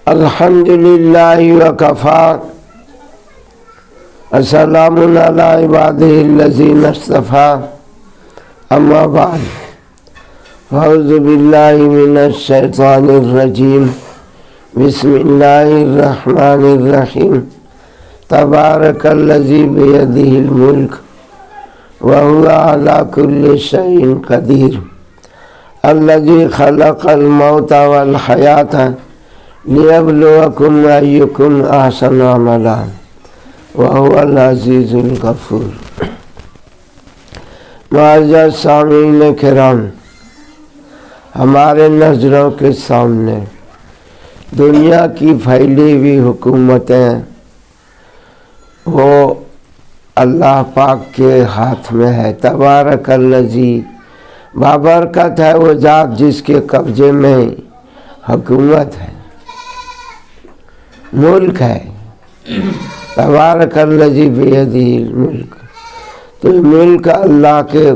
الحمد للہ وکفا السلام علی عبادہ الذین اصطفیٰ اما بعد اعوذ باللہ من الشیطان الرجیم بسم اللہ الرحمن الرحیم تبارک الذی بیدہ الملک وهو علی کل شیء قدیر الذی خلق الموت والحیاۃ لیبلوکم ایکم احسن عملا وهو العزیز الغفور۔ معزز سامعین کرام، ہمارے نظروں کے سامنے دنیا کی پھیلی ہوئی حکومتیں وہ اللہ پاک کے ہاتھ میں ہے۔ تبارک الذی، بابرکت ہے وہ ذات جس کے قبضے میں حکومت ہے، ملک ہے۔ تبارک الذی بیدہ الملک، تو ملک اللہ کے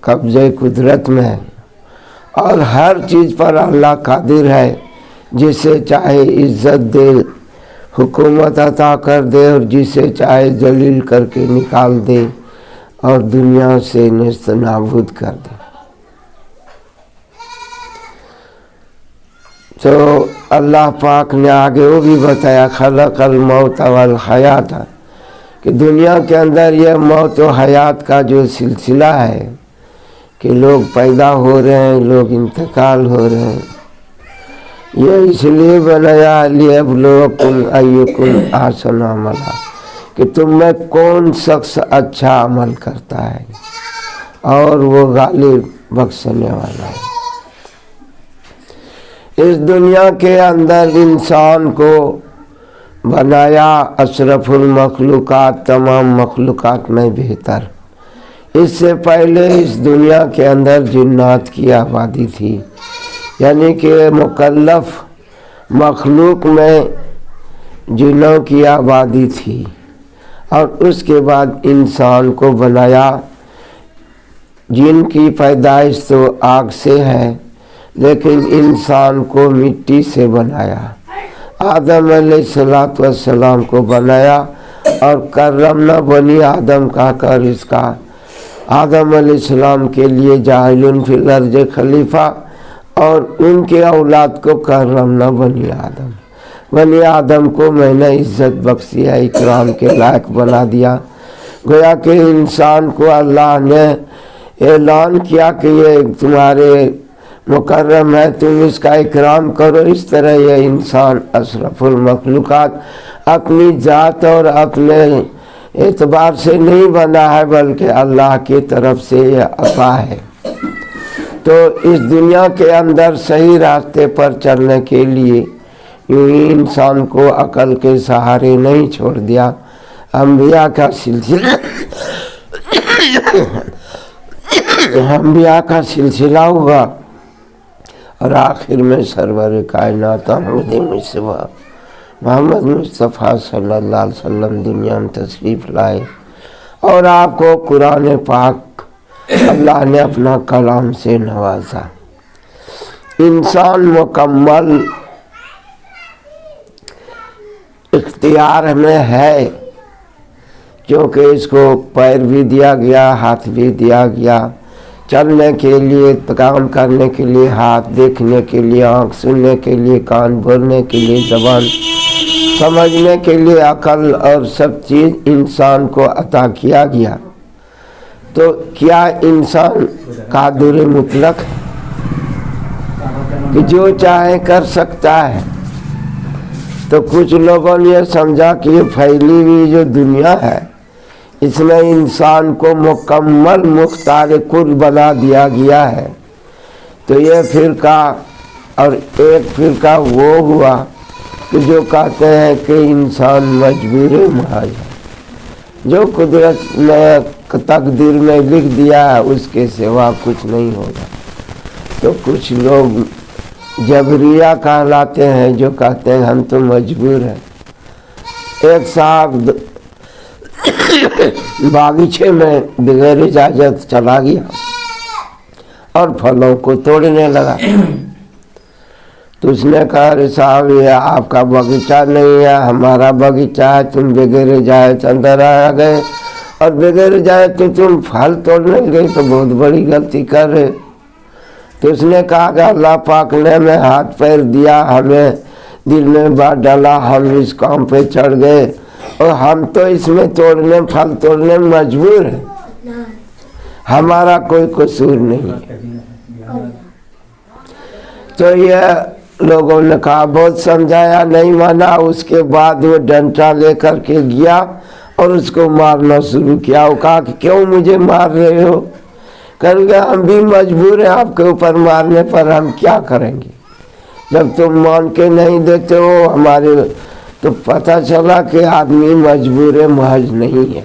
قبضے قدرت میں ہے اور ہر چیز پر اللہ قادر ہے، جسے چاہے عزت دے، حکومت عطا کر دے، اور جسے چاہے ذلیل کر کے نکال دے اور دنیا سے نیست نابود کر دے۔ تو اللہ پاک نے آگے وہ بھی بتایا خلق الموت والحیات، کہ دنیا کے اندر یہ موت و حیات کا جو سلسلہ ہے کہ لوگ پیدا ہو رہے ہیں، لوگ انتقال ہو رہے ہیں، یہ اس لیے بنایا لیبلوکم ایکم احسن عملا، کہ تم میں کون شخص اچھا عمل کرتا ہے اور وہ غالب بخشنے والا ہے۔ اس دنیا کے اندر انسان کو بنایا اشرف المخلوقات، تمام مخلوقات میں بہتر۔ اس سے پہلے اس دنیا کے اندر جنات کی آبادی تھی، یعنی کہ مکلف مخلوق میں جنوں کی آبادی تھی، اور اس کے بعد انسان کو بنایا۔ جن کی پیدائش تو آگ سے ہے، لیکن انسان کو مٹی سے بنایا۔ آدم علیہ السلام کو بنایا اور کرمنا بنی آدم کہا کر اس کا آدم علیہ السلام کے لیے جاعل فی الارض خلیفہ، اور ان کے اولاد کو کرمنا بنی آدم۔ بنی آدم کو میں نے عزت بخشی ہے، اکرام کے لائق بنا دیا۔ گویا کہ انسان کو اللہ نے اعلان کیا کہ یہ تمہارے مکرم ہے، تم اس کا اکرام کرو۔ اس طرح یہ انسان اشرف المخلوقات اپنی ذات اور اپنے اعتبار سے نہیں بنا ہے، بلکہ اللہ کی طرف سے یہ عطا ہے۔ تو اس دنیا کے اندر صحیح راستے پر چلنے کے لیے یوں ہی انسان کو عقل کے سہارے نہیں چھوڑ دیا، انبیاء کا سلسلہ ہوا، اور آخر میں سرور کائنات محمد مصطفیٰ صلی اللہ علیہ وسلم دنیا میں تشریف لائے، اور آپ کو قرآن پاک اللہ نے اپنا کلام سے نوازا۔ انسان مکمل اختیار میں ہے، کیونکہ اس کو پیر بھی دیا گیا، ہاتھ بھی دیا گیا، چلنے کے لیے، کام کرنے کے لیے ہاتھ، دیکھنے کے لیے آنکھ، سننے کے لیے کان، بولنے کے لیے زبان، سمجھنے کے لیے عقل، اور سب چیز انسان کو عطا کیا گیا۔ تو کیا انسان قادر مطلق ہے کہ جو چاہے کر سکتا ہے؟ تو کچھ لوگوں نے یہ سمجھا کہ یہ پھیلی ہوئی جو دنیا ہے، اس میں انسان کو مکمل مختار کل بنا دیا گیا ہے۔ تو یہ فرقہ، اور ایک فرقہ وہ ہوا کہ جو کہتے ہیں کہ انسان مجبور محض ہے، جو قدرت نے تقدیر میں لکھ دیا ہے اس کے سوا کچھ نہیں ہوگا۔ تو کچھ لوگ جبریہ کہلاتے ہیں، جو کہتے ہیں ہم تو مجبور ہیں۔ ایک صاحب باغیچے میں بغیر اجازت چلا گیا اور پھلوں کو توڑنے لگا، تو تو اس نے کہا ارے صاحب یہ آپ کا باغیچہ نہیں ہے، ہمارا باغیچہ ہے، تم بغیر اجازت اندر آ گئے اور بغیر اجازت تو تم پھل توڑنے گئے تو بہت بڑی غلطی کر رہے۔ تو اس نے کہا کہ اللہ پاک نے ہمیں ہاتھ پیر دیا، ہمیں دل میں بات ڈالا، ہم اس کام پہ چڑھ گئے اور ہم تو اس میں توڑنے پھل توڑنے میں مجبور ہیں، ہمارا کوئی قصور نہیں ہے۔ تو یہ لوگوں نے کہا، بہت سمجھایا، نہیں مانا۔ اس کے بعد وہ ڈنٹا لے کر کے گیا اور اس کو مارنا شروع کیا۔ وہ کہا کہ کیوں مجھے مار رہے ہو؟ کہنے گے ہم بھی مجبور ہیں آپ کے اوپر مارنے پر، ہم کیا کریں گے جب تم مان کے نہیں دیتے ہو ہمارے۔ تو پتہ چلا کہ آدمی مجبور محض نہیں ہے۔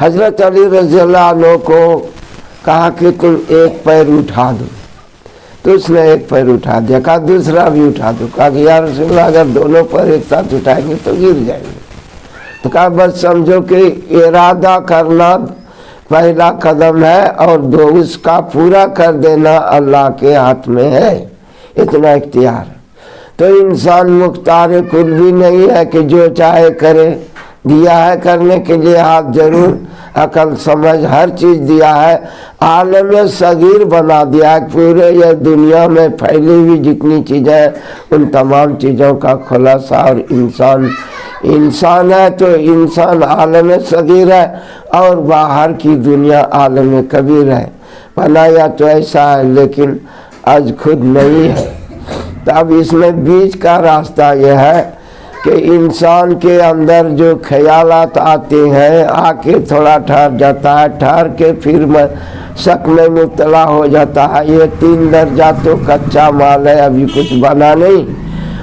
حضرت علی رضی اللہ عنہ کو کہا کہ تم ایک پیر اٹھا دو، تو اس نے ایک پیر اٹھا دیا۔ کہا دوسرا بھی اٹھا دو۔ کہا کہ یا رسول اللہ اگر دونوں پیر ایک ساتھ اٹھائیں گے تو گر جائیں گے۔ تو کہا بس سمجھو کہ ارادہ کرنا پہلا قدم ہے اور اس کا پورا کر دینا اللہ کے ہاتھ میں ہے، اتنا اختیار۔ تو انسان مختار کل بھی نہیں ہے کہ جو چاہے کرے، دیا ہے کرنے کے لیے ہاتھ ضرور، عقل سمجھ ہر چیز دیا ہے، عالم صغیر بنا دیا ہے، پورے یہ دنیا میں پھیلی ہوئی جتنی چیزیں ہیں ان تمام چیزوں کا خلاصہ، اور انسان ہے تو انسان عالم صغیر ہے اور باہر کی دنیا عالم کبیر ہے۔ بنایا تو ایسا ہے لیکن آج خود نہیں ہے۔ تو اب اس میں بیچ کا راستہ یہ ہے کہ انسان کے اندر جو خیالات آتے ہیں آ کے تھوڑا ٹھہر جاتا ہے، ٹھہر کے پھر شک میں مبتلا ہو جاتا ہے۔ یہ 3 درجہ تو کچا مال ہے، ابھی کچھ بنا نہیں،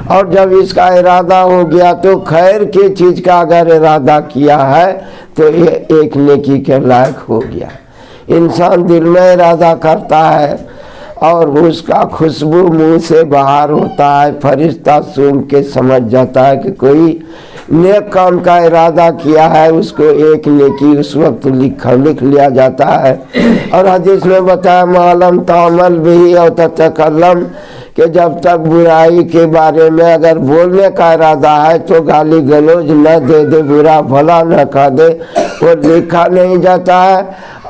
اور جب اس کا ارادہ ہو گیا تو خیر کی چیز کا اگر ارادہ کیا ہے تو یہ ایک نیکی کے لائق ہو گیا۔ انسان دل میں ارادہ کرتا ہے اور اس کا خوشبو منہ سے باہر ہوتا ہے، فرشتہ سونگھ کے سمجھ جاتا ہے کہ کوئی نیک کام کا ارادہ کیا ہے، اس کو ایک نیکی اس وقت لکھ لیا جاتا ہے۔ اور حدیث میں بتایا معلوم تعمل بھی اور تتکلم، کہ جب تک برائی کے بارے میں اگر بولنے کا ارادہ ہے تو گالی گلوج نہ دے دے، برا بھلا نہ کہہ دے، وہ لکھا نہیں جاتا ہے۔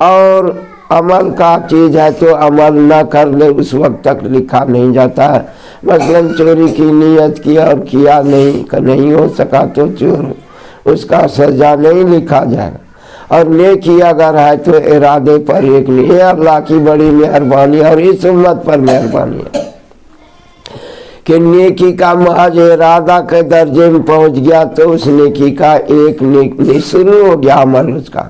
اور عمل کا چیز ہے تو عمل نہ کر لے اس وقت تک لکھا نہیں جاتا ہے۔ مثلا چوری کی نیت کی اور کیا نہیں ہو سکا تو چور، اس کا سزا نہیں لکھا جائے گا۔ اور نیکی اگر ہے تو ارادے پر ایک نہیں، یہ اللہ کی بڑی مہربانی اور اس امت پر مہربانی ہے کہ نیکی کا محض ارادہ کے درجے میں پہنچ گیا تو اس نیکی کا ایک نیکی شروع ہو گیا، عمل اس کا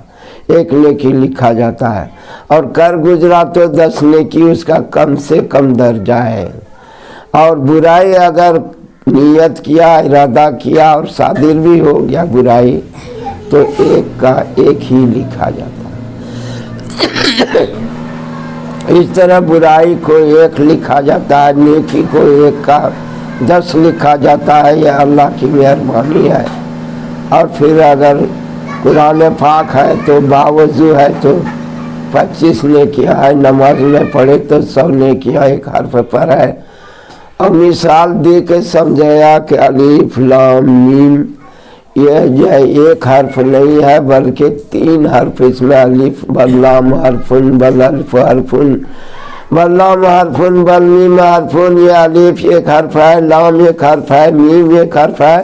ایک نیکی لکھا جاتا ہے، اور کر گزرا تو 10 نیکی اس کا کم سے کم درجہ ہے۔ اور برائی اگر نیت کیا، ارادہ کیا اور صادر بھی ہو گیا برائی تو ایک کا ایک ہی لکھا جاتا ہے۔ اس طرح برائی کو 1 لکھا جاتا ہے، نیکی کو 1 کا 10 لکھا جاتا ہے، یہ اللہ کی مہربانی ہے۔ اور پھر اگر قرآن پاک ہے تو باوضو ہے تو 25 نیکیاں ہے، نماز میں پڑھے تو 100 نیکیاں ایک حرف پر ہے۔ اور مثال دے کے سمجھایا کہ الف لام میم یہ جو ہے ایک حرف نہیں ہے بلکہ 3 حرف، اس میں الف بلام حرفن بل الف حرفن بلام حرفن بل میم حرفن، یہ الف ایک حرف ہے، لام ایک حرف ہے، میم ایک حرف ہے،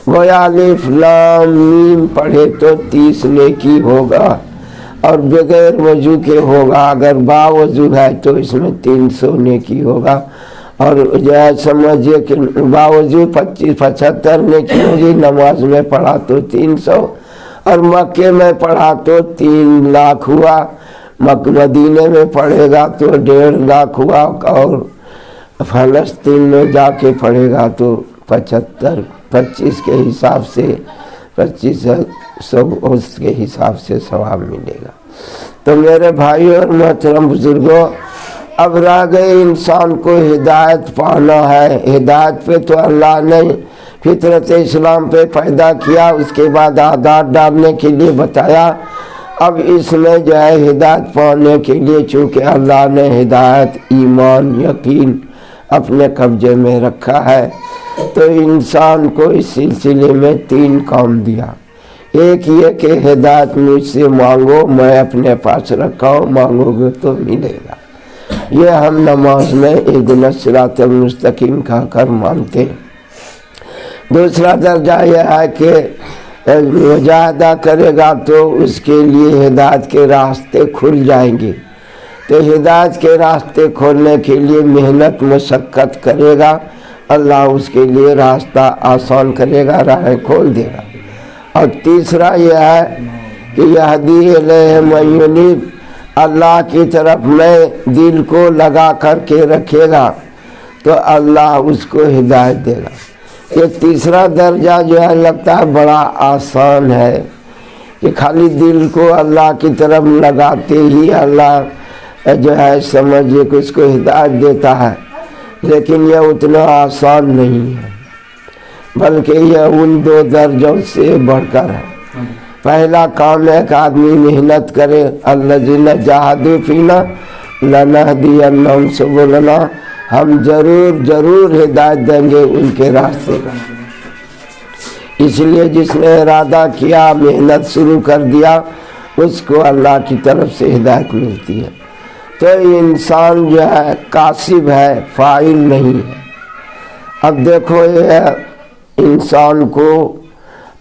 گویا الف لام میم پڑھے تو 30 نیکی ہوگا، اور بغیر وضو کے ہوگا، اگر باوضو ہے تو اس میں 300 نیکی ہوگا۔ اور جو ہے سمجھئے کہ باوضو 75 نیکی ہوگی، نماز میں پڑھا تو 300، اور مکے میں پڑھا تو 3 لاکھ ہوا، مدینے میں پڑھے گا تو 1.5 لاکھ ہوا، اور فلسطین میں جا کے پڑھے گا تو 25 کے حساب سے 2500 اس کے حساب سے ثواب ملے گا۔ تو میرے بھائیوں اور محترم بزرگوں، اب رہ گئے انسان کو ہدایت پانا ہے۔ ہدایت پہ تو اللہ نے فطرت اسلام پہ پیدا کیا، اس کے بعد عادات ڈالنے کے لیے بتایا۔ اب اس میں جو ہے ہدایت پانے کے لیے چونکہ اللہ نے ہدایت، ایمان، یقین اپنے قبضے میں رکھا ہے۔ تو انسان کو اس سلسلے میں 3 کام دیا۔ ایک یہ کہ ہدایت مجھ سے مانگو، میں اپنے پاس رکھا ہوں، مانگو گے تو ملے گا۔ یہ ہم نماز میں اہدنا الصراط المستقیم کہہ کر مانتے ہیں۔ دوسرا درجہ یہ ہے کہ مجاہدہ کرے گا تو اس کے لیے ہدایت کے راستے کھل جائیں گے۔ تو ہدایت کے راستے کھولنے کے لیے محنت مشقت کرے گا، اللہ اس کے لیے راستہ آسان کرے گا، راہیں کھول دے گا۔ اور تیسرا یہ ہے کہ یہدی الیہ من ینیب، اللہ کی طرف میں دل کو لگا کر کے رکھے گا تو اللہ اس کو ہدایت دے گا۔ یہ تیسرا درجہ جو ہے لگتا ہے بڑا آسان ہے کہ خالی دل کو اللہ کی طرف لگاتے ہی اللہ جو ہے سمجھے کہ اس کو ہدایت دیتا ہے، لیکن یہ اتنا آسان نہیں ہے، بلکہ یہ ان 2 درجوں سے بڑھ کر ہے۔ پہلا کام ہے کہ آدمی محنت کرے، الذین جاہدوا فینا لنہدینہم سبلنا، ہم ضرور ہدایت دیں گے ان کے راستے کا۔ اس لیے جس نے ارادہ کیا، محنت شروع کر دیا، اس کو اللہ کی طرف سے ہدایت ملتی ہے۔ تو انسان جو ہے کاسب ہے، فاعل نہیں ہے۔ اب دیکھو یہ انسان کو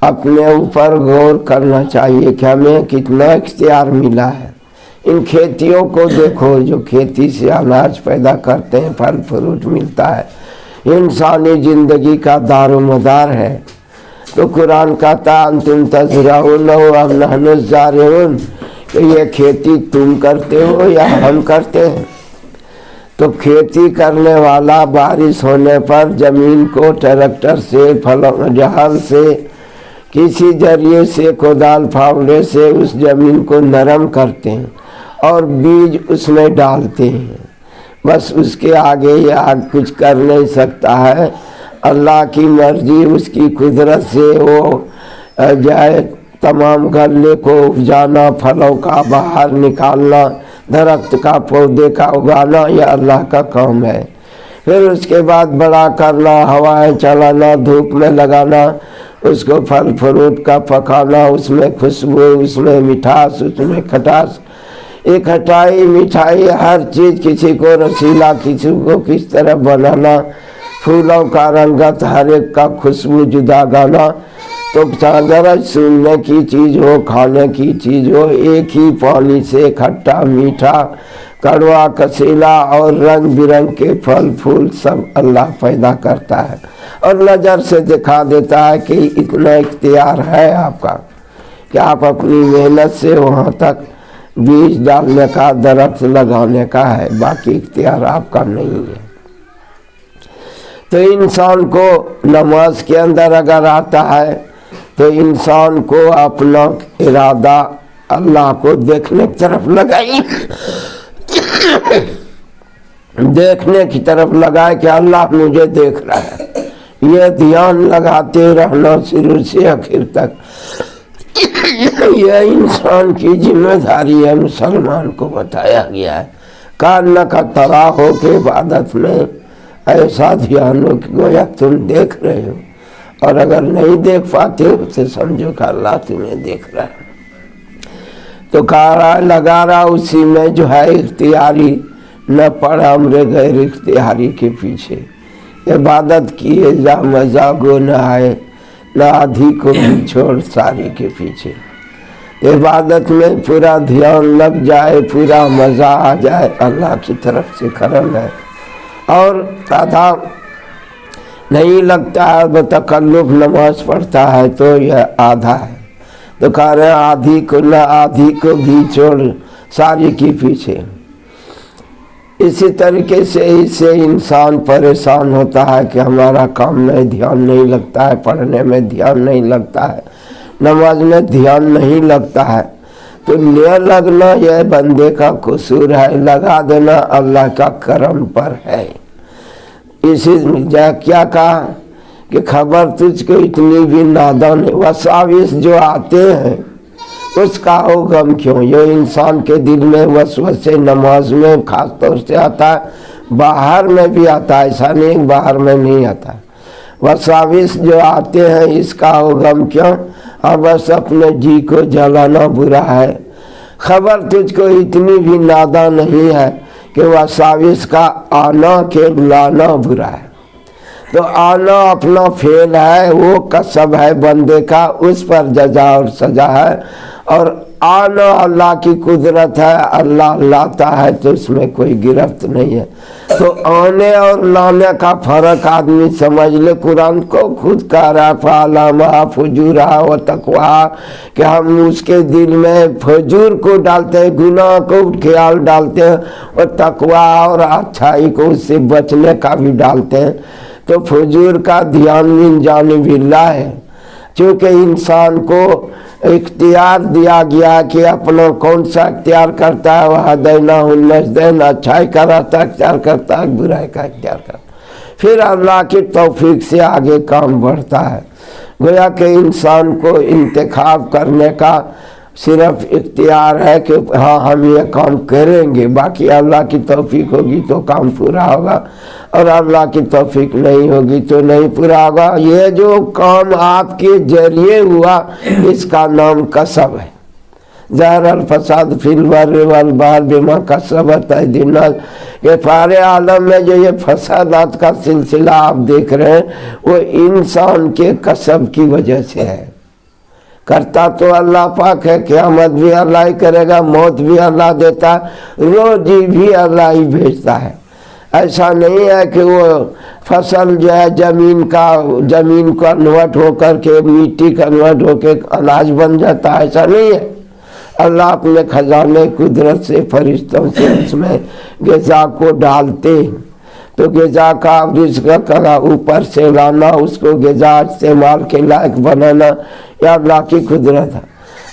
اپنے اوپر غور کرنا چاہیے کہ ہمیں کتنا اختیار ملا ہے۔ ان کھیتیوں کو دیکھو جو کھیتی سے اناج پیدا کرتے ہیں، پھل فروٹ ملتا ہے، انسانی زندگی کا دار و مدار ہے۔ تو قرآن کہتا انتم تزرعون ام نحن الزارعون، کہ یہ کھیتی تم کرتے ہو یا ہم کرتے ہیں؟ تو کھیتی کرنے والا بارش ہونے پر زمین کو ٹریکٹر سے، جہاز سے، کسی ذریعے سے، کودال پھاوڑے سے اس زمین کو نرم کرتے ہیں اور بیج اس میں ڈالتے ہیں۔ بس اس کے آگے یہ کچھ کر نہیں سکتا ہے، اللہ کی مرضی، اس کی قدرت سے وہ جائے تمام غلے کو اپجانا، پھلوں کا باہر نکالنا، درخت کا پودے کا اگانا، یہ اللہ کا کام ہے۔ پھر اس کے بعد بڑا کرنا، ہوائیں چلانا، دھوپ میں لگانا، اس کو پھل فروٹ کا پکانا، اس میں خوشبو، اس میں مٹھاس، اس میں کھٹاس، یہ کھٹائی مٹھائی ہر چیز، کسی کو رسیلا، کسی کو کس طرح بنانا، پھولوں کا رنگت، ہر ایک کا خوشبو جدا گانا۔ تو ذرا سننے کی چیز ہو، کھانے کی چیز ہو، ایک ہی پانی سے کھٹا میٹھا کڑوا کسیلا اور رنگ برنگ کے پھل پھول سب اللہ پیدا کرتا ہے اور نظر سے دکھا دیتا ہے کہ اتنا اختیار ہے آپ کا کہ آپ اپنی محنت سے وہاں تک بیج ڈالنے کا، درخت لگانے کا ہے، باقی اختیار آپ کا نہیں ہے۔ تو انسان کو نماز کے اندر اگر آتا ہے تو انسان کو اپنا ارادہ اللہ کو دیکھنے کی طرف لگائے، دیکھنے کی طرف لگائے کہ اللہ مجھے دیکھ رہا ہے، یہ دھیان لگاتے رہنا شروع سے آخر تک۔ یہ انسان کی ذمہ داری ہے، مسلمان کو بتایا گیا ہے۔ کان کا ترا ہو کے عبادت میں ایسا دھیان ہو کہ گویا تم دیکھ رہے ہو، اور اگر نہیں دیکھ پاتے ہو تو سمجھو کہ اللہ تمہیں دیکھ رہا ہے۔ تو کارا لگا رہا اسی میں جو ہے اختیاری، نہ پڑا امر غیر اختیاری کے پیچھے۔ عبادت کیے جا مزہ گو نہ آئے، نہ آدھی کو بھی چھوڑ ساری کے پیچھے۔ عبادت میں پورا دھیان لگ جائے، پورا مزہ آ جائے، اللہ کی طرف سے کرم ہے۔ اور آدھا نہیں لگتا ہے، بتکلف نماز پڑھتا ہے تو یہ آدھا ہے۔ تو کہہ رہے ہیں آدھی کو نہ آدھی کو بھی چھوڑ ساری کی پیچھے۔ اسی طریقے سے اس سے انسان پریشان ہوتا ہے کہ ہمارا کام میں دھیان نہیں لگتا ہے، پڑھنے میں دھیان نہیں لگتا ہے، نماز میں دھیان نہیں لگتا ہے۔ تو نہ لگنا یہ بندے کا قصور ہے، لگا دینا اللہ کا کرم پر ہے۔ اسی کیا کہا کہ خبر تجھ کو اتنی بھی نادان ہے، وساوس جو آتے ہیں اس کا ہو غم کیوں۔ یہ انسان کے دل میں وسوسے نماز میں خاص طور سے آتا ہے، باہر میں بھی آتا ہے، ایسا نہیں باہر میں نہیں آتا۔ وساوس جو آتے ہیں اس کا ہو غم کیوں؟ اب بس اپنے جی کو جلانا برا ہے۔ خبر تجھ کو اتنی بھی ناداں نہیں ہے کہ وساوس کا آنا کہ لانا برا ہے۔ تو آنا اپنا فعل ہے، وہ کسب ہے بندے کا، اس پر جزا اور سزا ہے، اور آنا اللہ کی قدرت ہے، اللہ لاتا ہے تو اس میں کوئی گرفت نہیں ہے۔ تو آنے اور لانے کا فرق آدمی سمجھ لے۔ قرآن کو خود کہہ رہا فَعَلَمَا فُجُورَهَا وَتَقْوَاهَا کہ ہم اس کے دل میں فجور کو ڈالتے ہیں، گناہ کو خیال ڈالتے ہیں، اور تقویٰ اور اچھائی کو اس سے بچنے کا بھی ڈالتے ہیں۔ تو فجور کا دھیان من جانب اللہ ہے، چونکہ انسان کو اختیار دیا گیا کہ اپنا کون سا اختیار کرتا ہے، وَهَدَيْنَاهُ النَّجْدَيْنِ، اچھائی کا راستہ اختیار کرتا ہے، برائی کا اختیار کرتا ہے، پھر اللہ کی توفیق سے آگے کام بڑھتا ہے۔ گویا کہ انسان کو انتخاب کرنے کا صرف اختیار ہے کہ ہاں ہم یہ کام کریں گے، باقی اللہ کی توفیق ہوگی تو کام پورا ہوگا، اور اللہ کی توفیق نہیں ہوگی تو نہیں پورا ہوگا۔ یہ جو کام آپ کے ذریعے ہوا اس کا نام کسب ہے۔ ظاہر الفساد فی البر والبحر بما کسبت ایدی الناس، یہ سارے عالم میں جو یہ فسادات کا سلسلہ آپ دیکھ رہے ہیں وہ انسان کے کسب کی وجہ سے ہے۔ کرتا تو اللہ پاک ہے، قیامت بھی اللہ ہی کرے گا، موت بھی اللہ دیتا ہے، روزی بھی اللہ ہی بھیجتا ہے۔ ایسا نہیں ہے کہ وہ فصل جو ہے زمین کو کنورٹ ہو کر کے مٹی کنورٹ ہو کے اناج بن جاتا ہے، ایسا نہیں ہے۔ اللہ اپنے خزانے قدرت سے فرشتوں سے اس میں غذا کو ڈالتے ہیں، تو غذا کا رزق کا اوپر سے لانا، اس کو غذا استعمال کے لائق بنانا، یہ اللہ کی قدرت ہے۔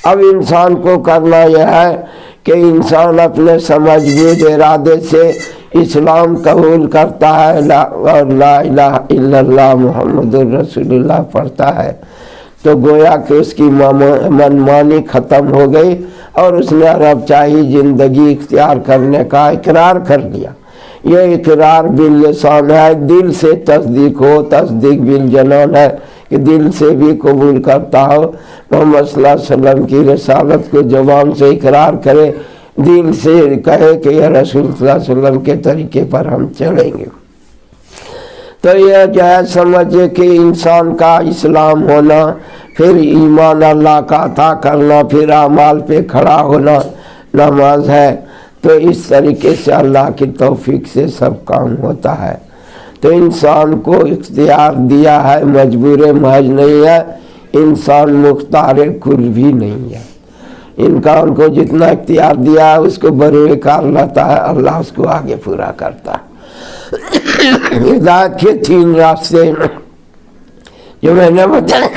اب انسان کو کرنا یہ ہے کہ انسان اپنے سمجھ بوجھ ارادے سے اسلام قبول کرتا ہے اور لا الہ الا اللہ محمد الرسول اللہ پڑھتا ہے، تو گویا کہ اس کی منمانی ختم ہو گئی، اور اس نے رب چاہی زندگی اختیار کرنے کا اقرار کر لیا۔ یہ اقرار باللسان ہے، دل سے تصدیق ہو، تصدیق بالجنان ہے کہ دل سے بھی قبول کرتا ہو، محمد صلی اللہ علیہ وسلم کی رسالت کو زبان سے اقرار کرے، دل سے کہے کہ یہ رسول صلی اللہ علیہ وسلم کے طریقے پر ہم چلیں گے۔ تو یہ جو ہے سمجھے کہ انسان کا اسلام ہونا، پھر ایمان اللہ کا عطا کرنا، پھر اعمال پہ کھڑا ہونا نماز ہے۔ تو اس طریقے سے اللہ کی توفیق سے سب کام ہوتا ہے۔ تو انسان کو اختیار دیا ہے، مجبور محض نہیں ہے، انسان مختار کل بھی نہیں ہے۔ انسان کو جتنا اختیار دیا ہے اس کو بروئے کار لاتا ہے، اللہ اس کو آگے پورا کرتا ہے۔ ہدایت کے 3 راستے جو میں نے بتایا،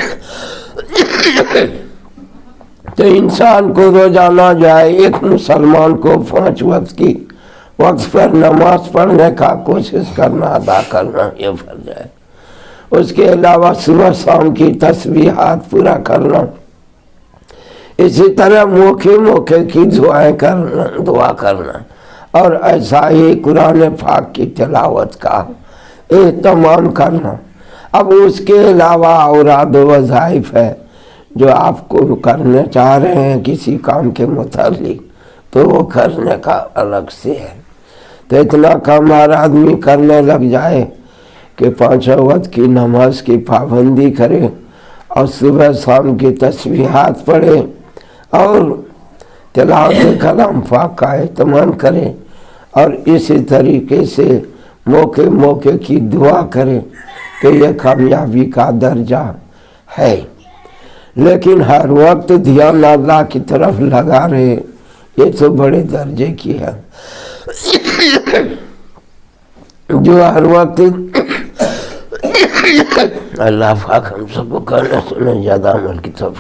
تو انسان کو روزانہ جو ہے ایک مسلمان کو 5 وقت کی وقت پر نماز پڑھنے کا کوشش کرنا، ادا کرنا یہ فرض ہے۔ اس کے علاوہ صبح شام کی تسبیحات پورا کرنا، اسی طرح موقع کی دعا کرنا، اور ایسا ہی قرآن پاک کی تلاوت کا اہتمام کرنا۔ اب اس کے علاوہ اوراد و وظائف ہے جو آپ کو کرنا چاہ رہے ہیں کسی کام کے متعلق، تو وہ کرنے کا الگ سے ہے۔ تو اتنا کام ہر آدمی کرنے لگ جائے کہ 5 وقت کی نماز کی پابندی کرے، اور صبح شام کی تسبیحات پڑھے، اور تلاوت کلام پاک کا اہتمام کرے، اور اسی طریقے سے موقع کی دعا کرے، کہ یہ کامیابی کا درجہ ہے۔ لیکن ہر وقت دھیان اللہ کی طرف لگا رہے، یہ تو بڑے درجے کی ہے۔ جو ہر وقت اللہ پاک ہم سب کو کرنا سنیں زیادہ عمل کی توفیق